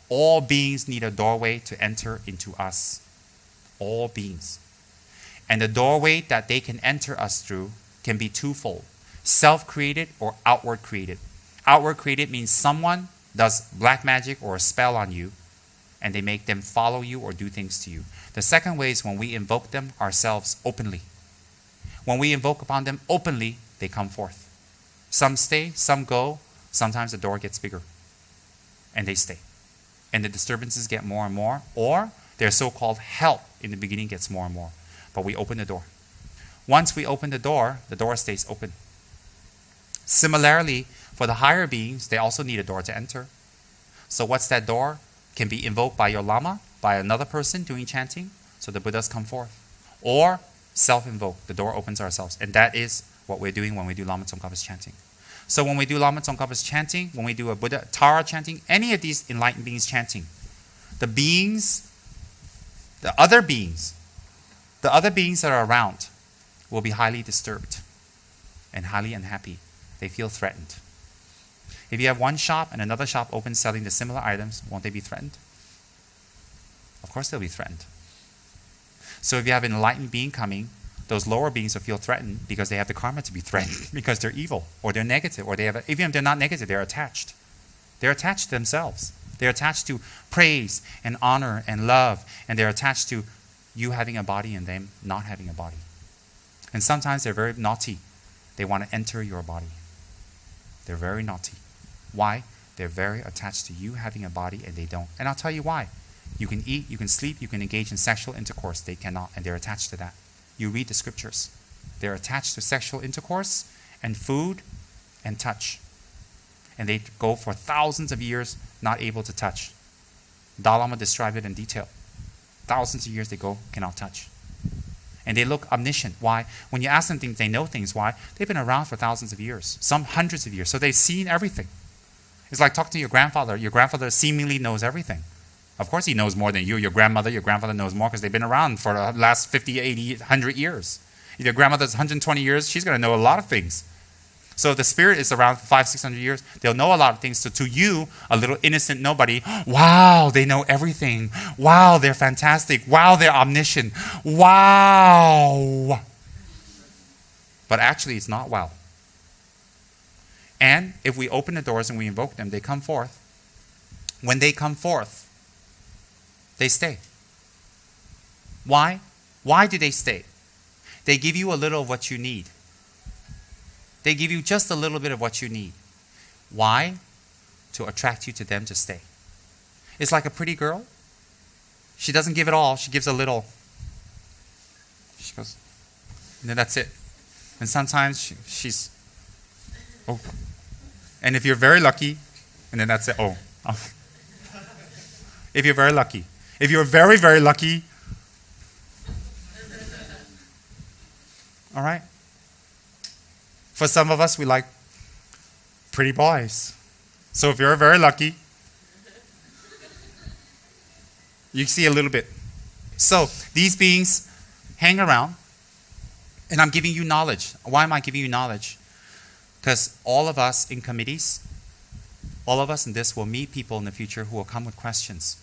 All beings need a doorway to enter into us. All beings. And the doorway that they can enter us through can be twofold. Self-created or outward created. Outward created means someone does black magic or a spell on you and they make them follow you or do things to you. The second way is when we invoke them ourselves openly. When we invoke upon them openly, they come forth. Some stay, some go. Sometimes the door gets bigger and they stay. And the disturbances get more and more, or their so-called help in the beginning gets more and more. But we open the door. Once we open the door stays open. Similarly, for the higher beings, they also need a door to enter. So what's that door? Can be invoked by your Lama, by another person doing chanting, so the Buddhas come forth. Or self-invoke, the door opens ourselves. And that is what we're doing when we do Lama Tsongkhapa's chanting. So when we do Lama Tsongkhapa's chanting, when we do a Buddha Tara chanting, any of these enlightened beings chanting, the other beings that are around will be highly disturbed and highly unhappy. They feel threatened. If you have one shop and another shop open selling the similar items, won't they be threatened? Of course they'll be threatened. So if you have an enlightened being coming, those lower beings will feel threatened because they have the karma to be threatened because they're evil or they're negative or even if they're not negative, they're attached. They're attached to themselves. They're attached to praise and honor and love, and they're attached to you having a body and them not having a body. And sometimes they're very naughty. They want to enter your body. They're very naughty. Why? They're very attached to you having a body and they don't. And I'll tell you why. You can eat, you can sleep, you can engage in sexual intercourse. They cannot, and they're attached to that. You read the scriptures. They're attached to sexual intercourse and food and touch. And they go for thousands of years not able to touch. Dalai Lama described it in detail. Thousands of years they go, cannot touch. And they look omniscient. Why? When you ask them things, they know things. Why? They've been around for thousands of years, some hundreds of years. So they've seen everything. It's like talking to your grandfather. Your grandfather seemingly knows everything. Of course he knows more than you. Your grandfather knows more because they've been around for the last 50, 80, 100 years. If your grandmother's 120 years, she's going to know a lot of things. So if the spirit is around for 500, 600 years, they'll know a lot of things. So to you, a little innocent nobody, wow, they know everything. Wow, they're fantastic. Wow, they're omniscient. Wow. But actually, it's not wow. And if we open the doors and we invoke them, they come forth. When they come forth, they stay. Why? Why do they stay? They give you a little of what you need. They give you just a little bit of what you need. Why? To attract you to them to stay. It's like a pretty girl. She doesn't give it all. She gives a little. She goes, and then that's it. And sometimes she's, oh. And if you're very lucky, and then that's it. Oh. If you're very lucky. If you're very, very lucky, all right? For some of us, we like pretty boys. So if you're very lucky, you see a little bit. So these beings hang around, and I'm giving you knowledge. Why am I giving you knowledge? Because all of us in committees, all of us in this will meet people in the future who will come with questions.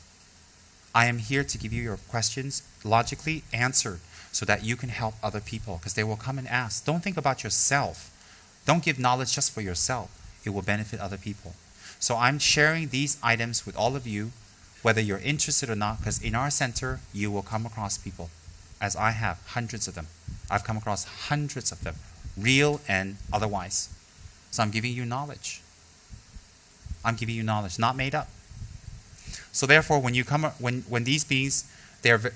I am here to give you your questions logically answered so that you can help other people, because they will come and ask. Don't think about yourself. Don't give knowledge just for yourself. It will benefit other people. So I'm sharing these items with all of you, whether you're interested or not, because in our center, you will come across people, as I have hundreds of them. I've come across hundreds of them, real and otherwise. So I'm giving you knowledge. I'm giving you knowledge, not made up. So therefore, when these beings,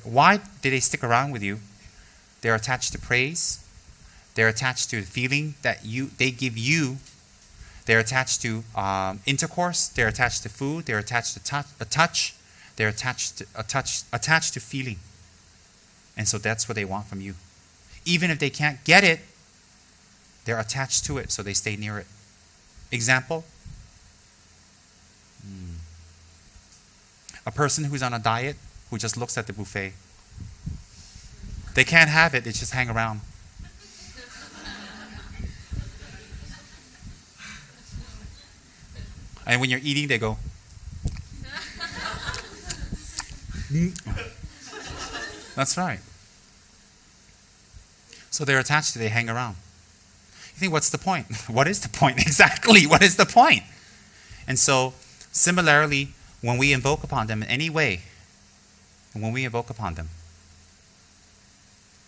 why do they stick around with you? They're attached to praise. They're attached to the feeling that they give you. They're attached to intercourse. They're attached to food. They're attached to touch. They're attached to feeling. And so that's what they want from you. Even if they can't get it, they're attached to it, so they stay near it. Example? A person who's on a diet who just looks at the buffet. They can't have it, they just hang around. And when you're eating, they go. That's right. So they're attached to, they hang around. You think, what's the point? What is the point? Exactly, what is the point? And so, similarly, when we invoke upon them in any way, when we invoke upon them,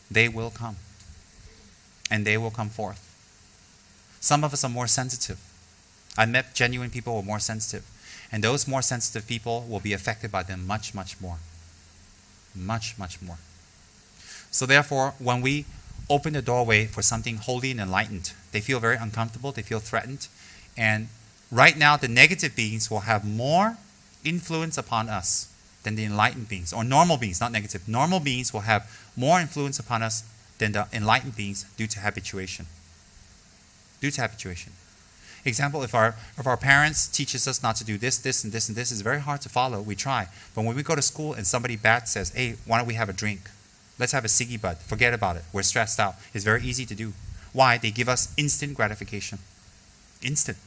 they will come. And they will come forth. Some of us are more sensitive. I met genuine people who are more sensitive. And those more sensitive people will be affected by them much, much more. Much, much more. So therefore, when we open the doorway for something holy and enlightened, they feel very uncomfortable, they feel threatened. And right now, the negative beings will have more influence upon us than the enlightened beings, or normal beings, not negative. Normal beings will have more influence upon us than the enlightened beings due to habituation. Due to habituation. Example, if our parents teaches us not to do this, this, and this, and this, it's very hard to follow. We try. But when we go to school and somebody bad says, hey, why don't we have a drink? Let's have a ciggy bud. Forget about it. We're stressed out. It's very easy to do. Why? They give us instant gratification. Instant.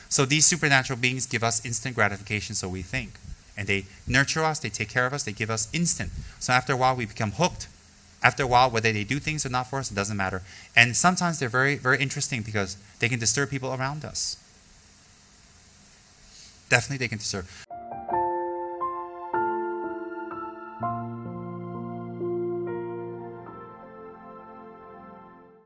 So these supernatural beings give us instant gratification, so we think. And they nurture us, they take care of us, they give us instant. So after a while, we become hooked. After a while, whether they do things or not for us, it doesn't matter. And sometimes they're very, very interesting because they can disturb people around us. Definitely they can disturb.